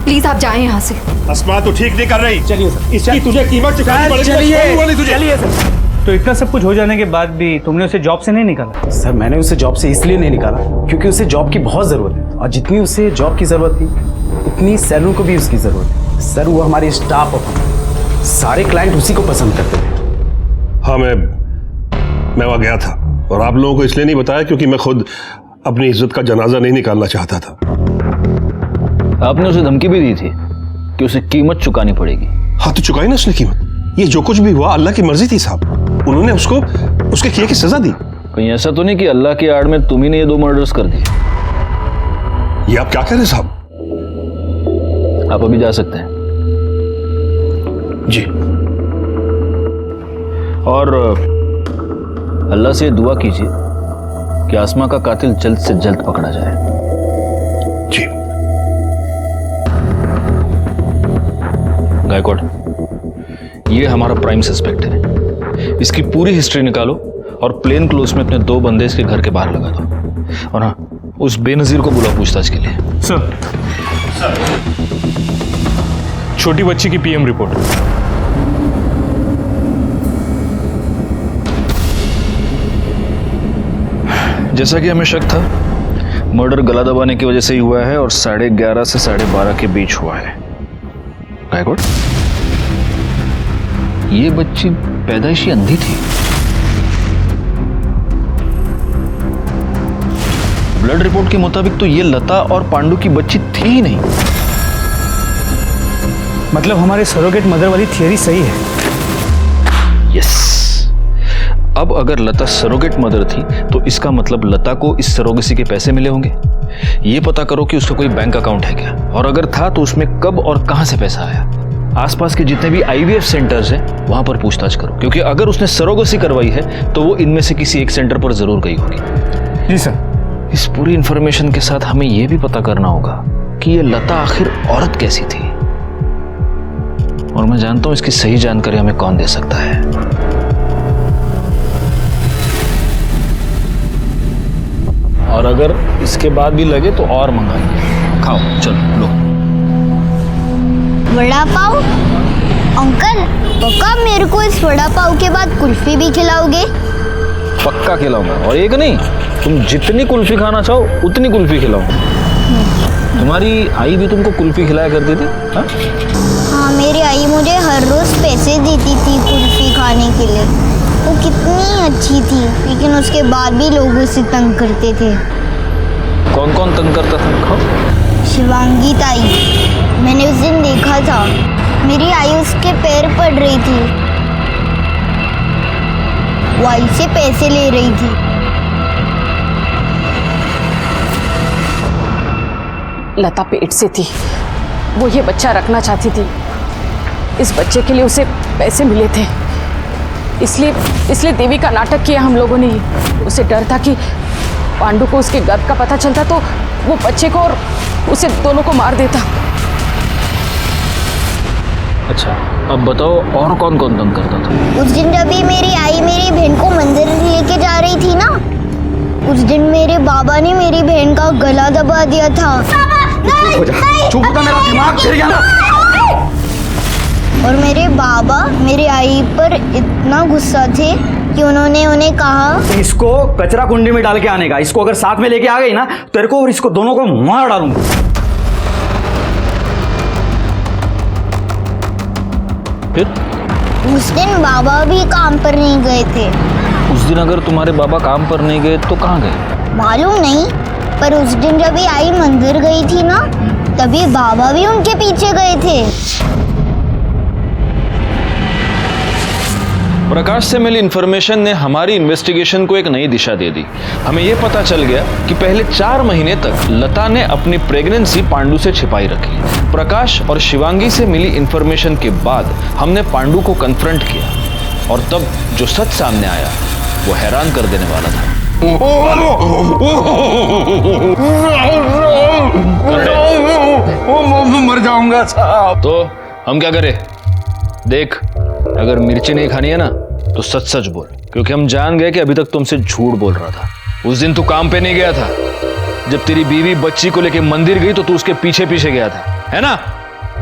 प्लीज आप जाएं यहाँ से। अस्मा तू ठीक नहीं कर रही। चलिए सर, इसकी तुझे कीमत चुकानी पड़ेगी। चलिए सर। तो इतना सब कुछ हो जाने के बाद भी तुमने उसे जॉब से नहीं निकाला? सर मैंने उसे जॉब से इसलिए नहीं निकाला क्योंकि उसे जॉब की बहुत ज़रूरत है, और जितनी उसे जॉब की ज़रूरत थी उतनी सैलून को भी उसकी ज़रूरत है। सर वो हमारे स्टाफ ऑफ सारे क्लाइंट उसी को पसंद करते थे। हाँ मैं वहाँ गया था, और आप लोगों को इसलिए नहीं बताया क्योंकि मैं खुद अपनी इज्जत का जनाजा नहीं निकालना चाहता था। आपने उसे धमकी भी दी थी कि उसे कीमत चुकानी पड़ेगी। हाँ तो चुकाई ना उसने कीमत। ये जो कुछ भी हुआ अल्लाह की मर्जी थी साहब, उन्होंने उसको उसके किए की सजा दी। कहीं ऐसा तो नहीं कि अल्लाह की आड़ में तुम ही ने ये 2 मर्डर्स कर दिए? ये आप क्या कह रहे हैं साहब? आप अभी जा सकते हैं। जी। और अल्लाह से दुआ कीजिए कि आसमा का कातिल जल्द से जल्द पकड़ा जाए। जी। गायकवाड़, ये हमारा प्राइम सस्पेक्ट है, इसकी पूरी हिस्ट्री निकालो और प्लेन क्लोज में अपने 2 बंदे इसके घर के बाहर लगा दो। और हाँ, उस बेनजीर को बुला पूछताछ के लिए। सर, छोटी बच्ची की पीएम रिपोर्ट। जैसा कि हमें शक था, मर्डर गला दबाने की वजह से ही हुआ है और 11:30 से 12:30 के बीच हुआ है। गायकवाड़, ये बच्ची पैदाइशी अंधी थी। ब्लड रिपोर्ट के मुताबिक तो ये लता और पांडु की बच्ची थी ही नहीं। मतलब हमारे सरोगेट मदर वाली थियरी सही है। यस। अब अगर लता सरोगेट मदर थी तो इसका मतलब लता को इस सरोगेसी के पैसे मिले होंगे। ये पता करो कि उसका कोई बैंक अकाउंट है क्या, और अगर था तो उसमें कब और कहां से पैसा आया। आसपास के जितने भी IVF सेंटर्स हैं वहां पर पूछताछ करो, क्योंकि अगर उसने सरोगेसी करवाई है तो वो इनमें से किसी एक सेंटर पर जरूर गई होगी। जी सर। इस पूरी इंफॉर्मेशन के साथ हमें यह भी पता करना होगा कि ये लता आखिर औरत कैसी थी, और मैं जानता हूं इसकी सही जानकारी हमें कौन दे सकता है। और अगर इसके बाद भी लगे तो और मंगाइए। खाओ, चलो लो। वड़ा पाव? अंकल, पक्का मेरे को इस वड़ा पाव के बाद कुल्फी भी खिलाओगे? पक्का खिलाऊंगा, और एक नहीं, तुम जितनी कुल्फी खाना चाहो उतनी कुल्फी खिलाऊंगा। तुम्हारी आई भी तुमको कुल्फी खिलाया करती थी? हाँ, हाँ, मेरी आई मुझे हर रोज पैसे देती थी कुल्फी खाने के लिए। वो कितनी अच्छी थी, लेकिन उसके बाद भी लोग उसे तंग करते थे। कौन कौन तंग करता था? खाओ। शिवांगी ताई, मैंने उस दिन देखा था, मेरी आई उसके पैर पड़ रही थी, वो आई से पैसे ले रही थी। लता पेट से थी, वो ये बच्चा रखना चाहती थी। इस बच्चे के लिए उसे पैसे मिले थे, इसलिए देवी का नाटक किया हम लोगों ने। उसे डर था कि पांडु को उसके गर्भ का पता चलता तो वो बच्चे को और उसे दोनों को मार देता। अच्छा, अब बताओ और कौन कौन तंग करता था? उस दिन जब भी मेरी आई मेरी बहन को मंदिर लेके जा रही थी ना, उस दिन मेरे बाबा ने मेरी बहन का गला दबा दिया था। चुप हो जा, मेरा दिमाग फिर गया ना। और मेरे बाबा मेरी आई पर इतना गुस्सा थे कि उन्होंने उन्हें कहा, इसको कचरा कुंडी में डाल के आने का। इसको अगर साथ में लेके आ गई ना, तेरे को और इसको दोनों को मार डालूंगा। फिर उस दिन बाबा भी काम पर नहीं गए थे। उस दिन अगर तुम्हारे बाबा काम पर नहीं गए तो कहाँ गए? मालूम नहीं, पर उस दिन जब ये आई मंदिर गई थी ना, तभी बाबा भी उनके पीछे गए थे। प्रकाश से मिली इन्फॉर्मेशन ने हमारी इन्वेस्टिगेशन को एक नई दिशा दे दी। हमें यह पता चल गया कि पहले 4 महीने तक लता ने अपनी प्रेगनेंसी पांडु से छिपाई रखी। प्रकाश और शिवांगी से मिली इन्फॉर्मेशन के बाद हमने पांडु को कन्फ्रंट किया, और तब जो सच सामने आया वो हैरान कर देने वाला था। मर जाऊंगा साहब। तो हम क्या करें? देख, अगर मिर्ची नहीं खानी है ना तो सच सच बोल, क्योंकि हम जान गए कि अभी तक तुमसे झूठ बोल रहा था। उस दिन तू काम पे नहीं गया था। जब तेरी बीवी बच्ची को लेके मंदिर गई तो तू उसके पीछे पीछे गया था, है ना?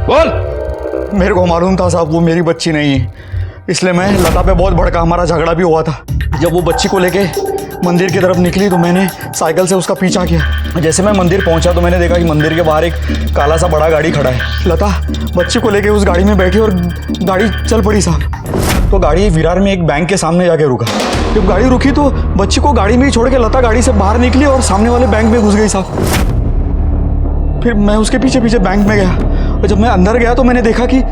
बोल। मेरे को मालूम था साहब वो मेरी बच्ची नहीं है, इसलिए मैं लता पे बहुत भड़का। हमारा झगड़ा भी हुआ था। जब वो बच्ची को लेके मंदिर की तरफ निकली तो मैंने साइकिल से उसका पीछा किया। जैसे मैं मंदिर पहुंचा तो मैंने देखा कि मंदिर के बाहर एक काला सा बड़ा गाड़ी खड़ा है। लता बच्ची को लेके उस गाड़ी में बैठी और गाड़ी चल पड़ी साहब। तो गाड़ी विरार में एक बैंक के सामने जाके रुका। जब गाड़ी रुकी तो बच्ची को गाड़ी में ही छोड़ के लता गाड़ी से बाहर निकली और सामने वाले बैंक में घुस गई साहब। फिर मैं उसके पीछे पीछे बैंक में गया, और जब मैं अंदर गया तो मैंने देखा कि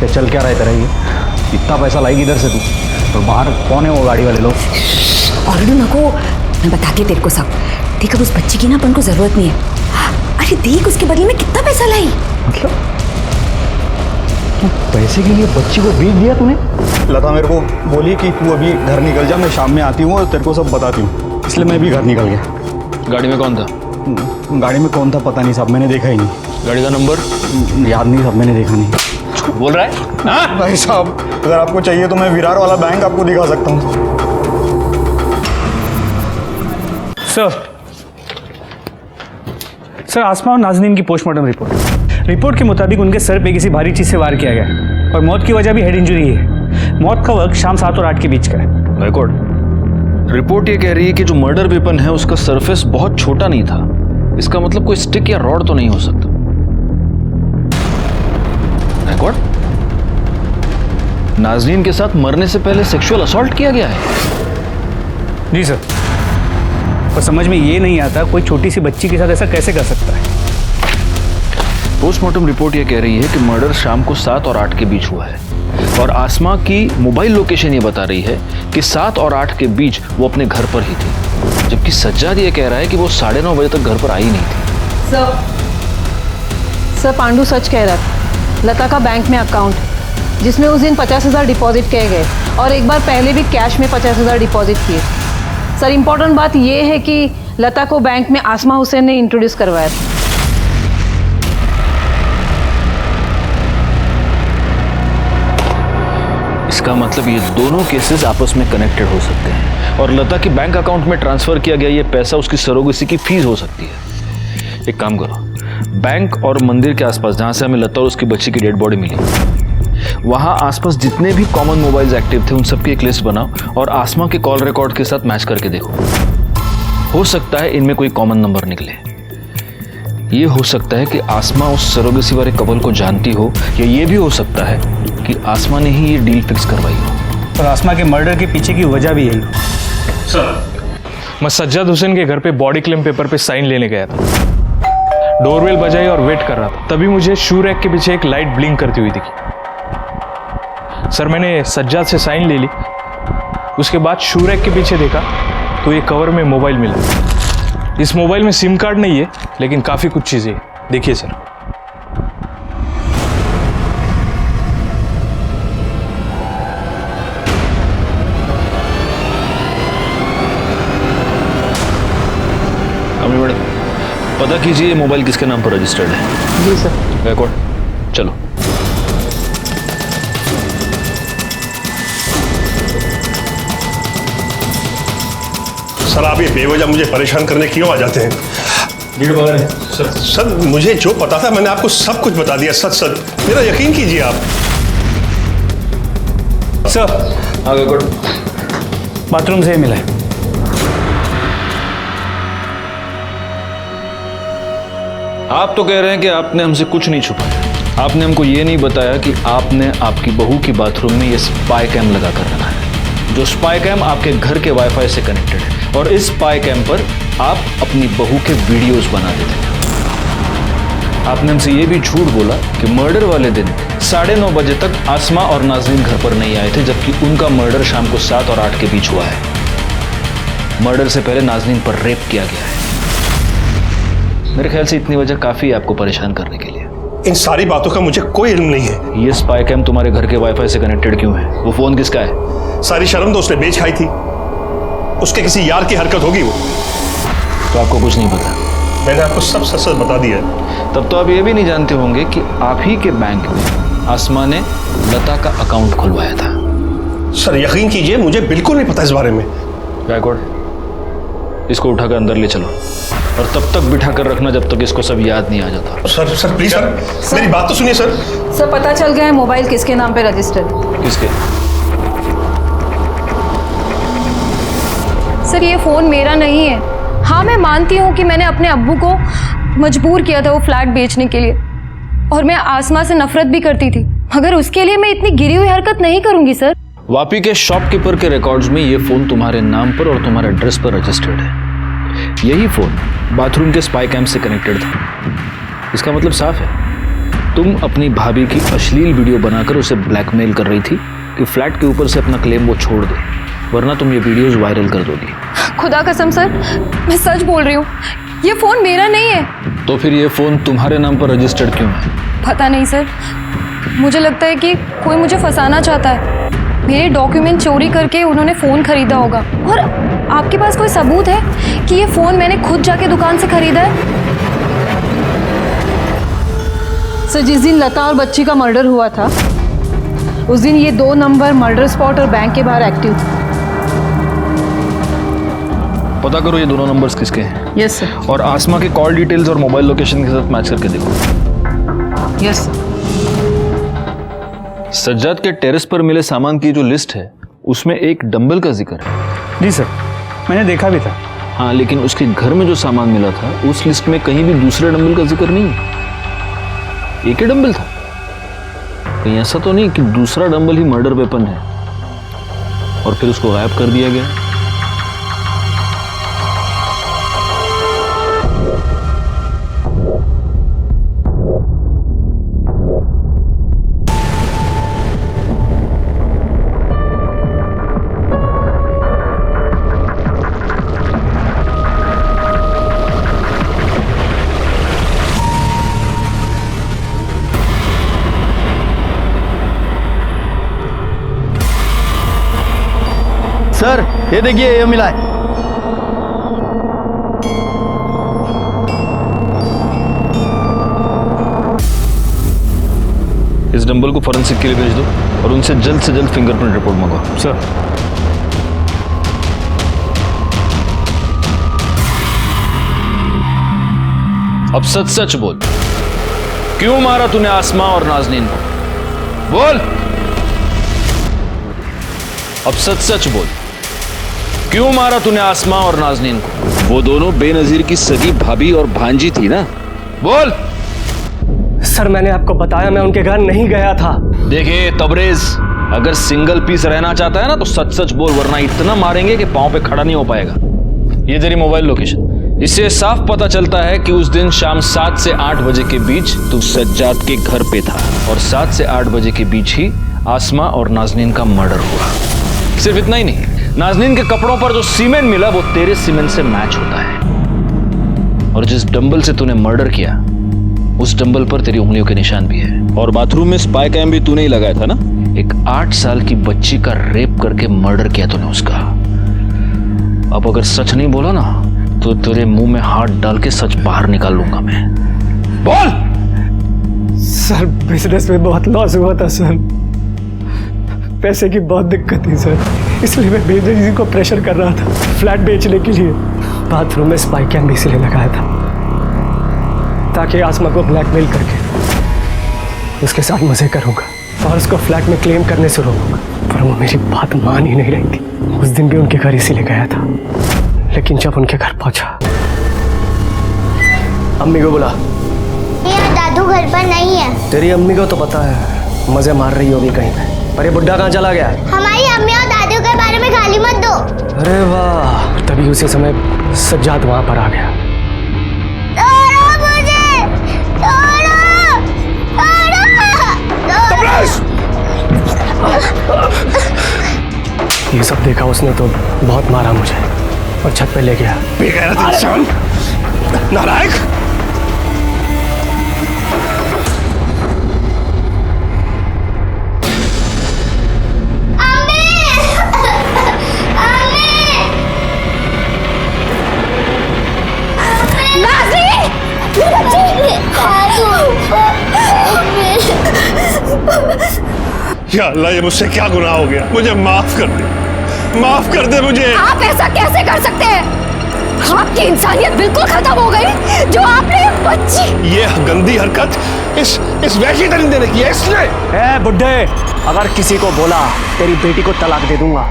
चल क्या रहा है तेरा ये? इतना पैसा लाएगी इधर से तू, और बाहर कौन है वो गाड़ी वाले लोग? और नको, मैं बताती तेरे को सब। देख, अब उस बच्ची की ना अपन को जरूरत नहीं है। अरे देख, उसके बदले में कितना पैसा लाई। मतलब तू पैसे के लिए बच्ची को बेच दिया तूने? लता मेरे को बोली कि तू अभी घर निकल जा, मैं शाम में आती हूँ और तेरे को सब बताती हूँ, इसलिए मैं भी घर निकल गया। गाड़ी में कौन था? गाड़ी में कौन था पता नहीं साहब, मैंने देखा ही नहीं। गाड़ी का नंबर याद नहीं साहब, मैंने देखा नहीं। बोल रहा है? नहीं साहब, अगर आपको चाहिए तो मैं विरार वाला बैंक आपको दिखा सकता हूँ। सर, आसमा और नाज़नीन की पोस्टमार्टम रिपोर्ट के मुताबिक उनके सर पे किसी भारी चीज से वार किया गया, और मौत की वजह भी हेड इंजरी है। मौत का वक्त शाम 7 और 8 के बीच का है। रिपोर्ट ये कह रही है कि जो मर्डर वेपन है उसका सरफेस बहुत छोटा नहीं था। इसका मतलब कोई स्टिक या रॉड तो नहीं हो सकता। रिकॉर्ड? नाज़नीन के साथ मरने से पहले सेक्सुअल असॉल्ट किया गया है? जी सर, पर समझ में ये नहीं आता कोई छोटी सी बच्ची के साथ ऐसा कैसे कर सकता है। पोस्टमार्टम रिपोर्ट ये कह रही है कि मर्डर शाम को 7 और 8 के बीच हुआ है, और आसमा की मोबाइल लोकेशन ये बता रही है कि 7 और 8 के बीच वो अपने घर पर ही थी, जबकि सज्जाद ये कह रहा है कि वो 9:30 बजे तक घर पर आई नहीं थी। सर, पांडु सच कह रहा था। लता का बैंक में अकाउंट, जिसमें उस दिन 50,000 डिपॉजिट किए गए और एक बार पहले भी कैश में 50,000 डिपॉजिट किए। सर इम्पोर्टेंट बात यह है कि लता को बैंक में आसमा हुसैन ने इंट्रोड्यूस करवाया था। इसका मतलब ये दोनों केसेस आपस में कनेक्टेड हो सकते हैं और लता के बैंक अकाउंट में ट्रांसफर किया गया ये पैसा उसकी सरोगेसी की फीस हो सकती है। एक काम करो, बैंक और मंदिर के आसपास जहां से हमें लता और उसकी बच्ची की डेड बॉडी मिली, वहां आसपास जितने भी कॉमन मोबाइल्स एक्टिव थे उन सबकी एक लिस्ट बनाओ और आसमा के कॉल रिकॉर्ड के साथ मैच करके देखो। हो सकता है इनमें कोई कॉमन नंबर निकले। ये हो सकता है कि आसमा उस सरोगेसी वाले कपल को जानती हो या ये भी हो सकता है कि आसमा ने ही ये डील फिक्स करवाई हो। और आसमा के मर्डर के पीछे की वजह भी यही हो। सर, मैं सज्जाद हुसैन के घर पे बॉडी क्लेम पेपर पे साइन लेने गया था। डोरबेल बजाई और वेट कर रहा था, तभी मुझे शू रैक के पीछे एक लाइट ब्लिंक करती हुई दिखी। सर मैंने सज्जाद से साइन ले ली, उसके बाद शू रैक के पीछे देखा तो ये कवर में मोबाइल मिला। इस मोबाइल में सिम कार्ड नहीं है लेकिन काफ़ी कुछ चीज़ें हैं। देखिए सर। अम्मी मैडम, पता कीजिए ये मोबाइल किसके नाम पर रजिस्टर्ड है। जी सर। रिकॉर्ड चलो। सर आप ये बेवजह मुझे परेशान करने क्यों आ जाते हैं? सर मुझे जो पता था मैंने आपको सब कुछ बता दिया। सच मेरा यकीन कीजिए आप। सर आगे गुड। बाथरूम से मिला है। आप तो कह रहे हैं कि आपने हमसे कुछ नहीं छुपाया। आपने हमको ये नहीं बताया कि आपने आपकी बहू की बाथरूम में ये स्पाई कैम लगा कर रखा है, जो स्पाई कैम आपके घर के वाईफाई से कनेक्टेड है और इस स्पाई कैम पर आप अपनी बहू के वीडियोस बनाते थे। आपने हमसे ये भी झूठ बोला कि मर्डर वाले दिन 9:30 बजे तक आसमा और नाज़रीन घर पर नहीं आए थे, जबकि उनका मर्डर शाम को 7 और 8 के बीच हुआ है। मर्डर से पहले नाज़रीन पर रेप किया गया है। मेरे ख्याल से इतनी वजह काफी है आपको परेशान करने के लिए। इन सारी बातों का मुझे कोई इल्म नहीं है। ये स्पाई कैम तुम्हारे घर के वाईफाई से कनेक्टेड क्यों है? वो फोन किसका है? सारी शर्म तो उसने बेच खाई थी। उसके किसी यार की हरकत होगी वो। तो आपको कुछ नहीं पता? मैंने आपको सब सच सच बता दिया है। तब तो आप ये भी नहीं जानते होंगे कि आप ही के बैंक में आसमा ने लता का अकाउंट खुलवाया था। सर यकीन कीजिए मुझे बिल्कुल नहीं पता इस बारे में। गायकवाड़, इसको उठाकर अंदर ले चलो और तब तक बिठा कर रखना जब तक इसको सब याद नहीं आ जाता। सर प्लीज सर मेरी बात तो सुनिए सर। सर पता चल गया है मोबाइल किसके नाम पे रजिस्टर्ड। किसके? सर ये फ़ोन मेरा नहीं है। हाँ मैं मानती हूँ कि मैंने अपने अब्बू को मजबूर किया था वो फ्लैट बेचने के लिए, और मैं आसमा से नफरत भी करती थी, मगर उसके लिए मैं इतनी गिरी हुई हरकत नहीं करूँगी सर। वापी के शॉपकीपर के रिकॉर्ड्स में ये फोन तुम्हारे नाम पर और तुम्हारे एड्रेस पर रजिस्टर्ड है। यही फोन बाथरूम के स्पाई कैम से कनेक्टेड था। इसका मतलब साफ है, तुम अपनी भाभी की अश्लील वीडियो बनाकर उसे ब्लैकमेल कर रही थी कि फ्लैट के ऊपर से अपना क्लेम वो छोड़ दे, वरना तुम ये वीडियोस वायरल कर दोगी। खुदा कसम सर मैं सच बोल रही हूँ, ये फ़ोन मेरा नहीं है। तो फिर ये फोन तुम्हारे नाम पर रजिस्टर्ड क्यों है? पता नहीं सर, मुझे लगता है कि कोई मुझे फंसाना चाहता है। मेरे डॉक्यूमेंट चोरी करके उन्होंने फ़ोन खरीदा होगा। और आपके पास कोई सबूत है कि ये फ़ोन मैंने खुद जाके दुकान से खरीदा है? सर जिस दिन लता और बच्ची का मर्डर हुआ था उस दिन ये 2 नंबर मर्डर स्पॉट और बैंक के बाहर एक्टिव थे। पता करो ये दोनों नंबर्स किसके हैं। Yes sir. और आसमा के कॉल डिटेल्स और मोबाइल लोकेशन के साथ मैच करके देखो। Yes sir. सज्जाद के टेरेस पर मिले सामान की जो लिस्ट है उसमें एक डंबल का जिक्र है। जी सर, मैंने देखा भी था। हाँ, लेकिन उसके घर में जो सामान मिला था उस लिस्ट में कहीं भी दूसरे डंबल का जिक्र नहीं है। एक ही डंबल था। कहीं ऐसा तो नहीं कि दूसरा डंबल ही मर्डर वेपन है और फिर उसको गायब कर दिया गया? सर ये देखिए ये मिला है। इस डंबल को फॉरेंसिक के लिए भेज दो और उनसे जल्द से जल्द फिंगरप्रिंट रिपोर्ट मंगवाओ। सर। अब सच सच बोल, क्यों मारा तूने आसमा और नाजनीन को? बोल। अब सच सच बोल, क्यों मारा तूने आसमा और नाजनीन को? वो दोनों बेनजीर की सगी भाभी और भांजी थी ना? बोल। सर मैंने आपको बताया मैं उनके घर नहीं गया था। देखिए तबरेज, अगर सिंगल पीस रहना चाहता है ना तो सच सच बोल, वरना इतना मारेंगे कि पांव पे खड़ा नहीं हो पाएगा। ये तेरी मोबाइल लोकेशन, इससे साफ पता चलता है कि उस दिन शाम 7 से 8 बजे के बीच तू सज्जाद के घर पे था और 7 से 8 बजे के बीच ही आसमा और नाजनीन का मर्डर हुआ। सिर्फ इतना ही नहीं, नाजनीन के कपड़ों पर जो सीमेंट मिला वो तेरे सीमेंट से मैच होता है। और जिस डंबल से तूने मर्डर किया उस डंबल पर तेरी उंगलियों के निशान भी है। और बाथरूम में स्पाई कैम भी तूने ही लगाया था ना? एक 8 साल की बच्ची का रेप करके मर्डर किया तूने उसका। अब अगर सच नहीं बोला ना तो तेरे मुंह में हाथ डाल के सच बाहर निकाल लूंगा मैं। बोल। सर बिजनेस में बहुत लॉस हुआ था सर, पैसे की बहुत दिक्कत थी सर, इसलिए मैं बेदर जी को प्रेशर कर रहा था फ्लैट बेचने के लिए। बाथरूम में स्पाई कैम भी इसलिए लगाया था ताकि आसमा को ब्लैकमेल करके उसके साथ मजे करूंगा और उसको फ्लैट में क्लेम करने से रोकूंगा। पर वो मेरी बात मान ही नहीं रही थी। उस दिन भी उनके घर इसीलिए गया था, लेकिन जब उनके घर पहुंचा अम्मी को बुला। दादू घर पर नहीं है। तेरी अम्मी को तो पता है मजे मार रही होगी कहीं पे, पर ये बुड्ढा कहाँ चला गया? हमारी अम्मी और दादू के बारे में गाली मत दो। अरे वाह, तभी उसी समय सज्जाद वहां पर आ गया। ये सब देखा उसने तो बहुत मारा मुझे और छत पे ले गया। बेगैरत इंसान, नालायक। या अल्लाह, ये मुझसे क्या गुनाह हो गया? मुझे माफ कर दे, माफ कर दे मुझे। आप ऐसा कैसे कर सकते हैं? आपकी इंसानियत बिल्कुल खत्म हो गई जो आपने बच्ची। ये गंदी हरकत इस वैशी दरिंदे ने की है इसने। ए बुड्ढे, अगर किसी को बोला तेरी बेटी को तलाक दे दूंगा।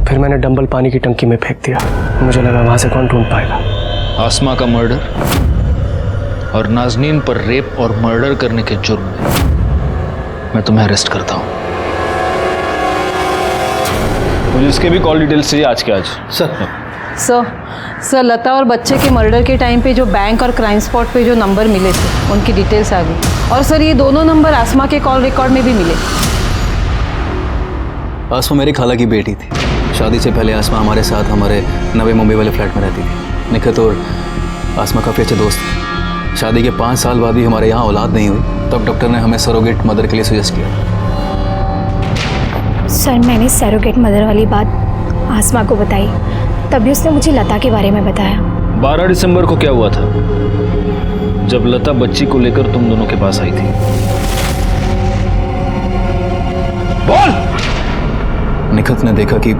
फिर मैंने डंबल पानी की टंकी में फेंक दिया। मुझे लगा वहां से कौन ढूंढ पाएगा। आसमा का मर्डर और नाजनीन पर रेप और मर्डर करने के जुर्म में मैं तुम्हें अरेस्ट करता हूं। मुझे इसके भी कॉल डिटेल्स चाहिए आज के आज। सर लता और बच्चे के मर्डर के टाइम पे जो बैंक और क्राइम स्पॉट पे जो नंबर मिले थे उनकी डिटेल्स आ गई। और सर ये दोनों नंबर आसमा के कॉल रिकॉर्ड में भी मिले। आसमा मेरी खाला की बेटी थी। शादी से पहले आसमा हमारे साथ हमारे नवे मुंबई वाले फ्लैट में रहती थी। निखत और आसमा काफ़ी अच्छे दोस्त थे। शादी के 5 साल बाद भी हमारे यहाँ औलाद नहीं हुई, तब डॉक्टर ने हमें सरोगेट मदर के लिए सजेस्ट किया। सर मैंने सरोगेट मदर वाली बात आसमा को बताई, तभी उसने मुझे लता के बारे में बताया। 12 दिसंबर को क्या हुआ था जब लता बच्ची को लेकर तुम दोनों के पास आई थी? बोल। निखत ने देखा कि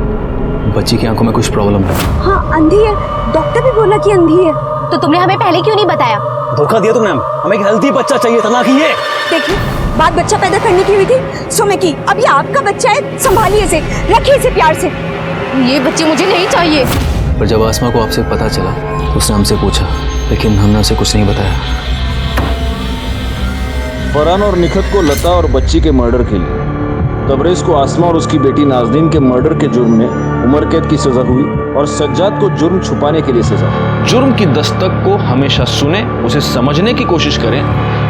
बच्ची की आंखों में कुछ प्रॉब्लम है। हाँ अंधी है, डॉक्टर भी बोला कि अंधी है। तो तुमने हमें पहले क्यों नहीं बताया? धोखा दिया तुमने हमें। एक हेल्दी बच्चा चाहिए था, ना कि ये। देखिए बात बच्चा पैदा करने की हुई थी सो मैं की। अब ये आपका बच्चा है, संभालिए इसे, रखिए इसे प्यार से। ये बच्चे मुझे नहीं चाहिए। पर जब आसमा को आपसे पता चला तो उसने हमसे पूछा, लेकिन हमने उसे कुछ नहीं बताया। फरहान और निखत को लता और बच्ची के मर्डर के लिए, तबरेज को आसमा और उसकी बेटी नाजनीन के मर्डर के जुर्म में उम्र कैद की सजा हुई और सज्जाद को जुर्म छुपाने के लिए सजा। जुर्म की दस्तक को हमेशा सुने, उसे समझने की कोशिश करें।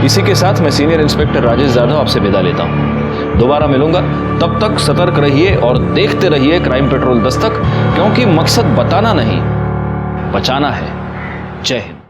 इसी के साथ मैं सीनियर इंस्पेक्टर राजेश यादव आपसे विदा लेता हूं। दोबारा मिलूंगा, तब तक सतर्क रहिए और देखते रहिए क्राइम पेट्रोल दस्तक, क्योंकि मकसद बताना नहीं बचाना है। जय हिंद।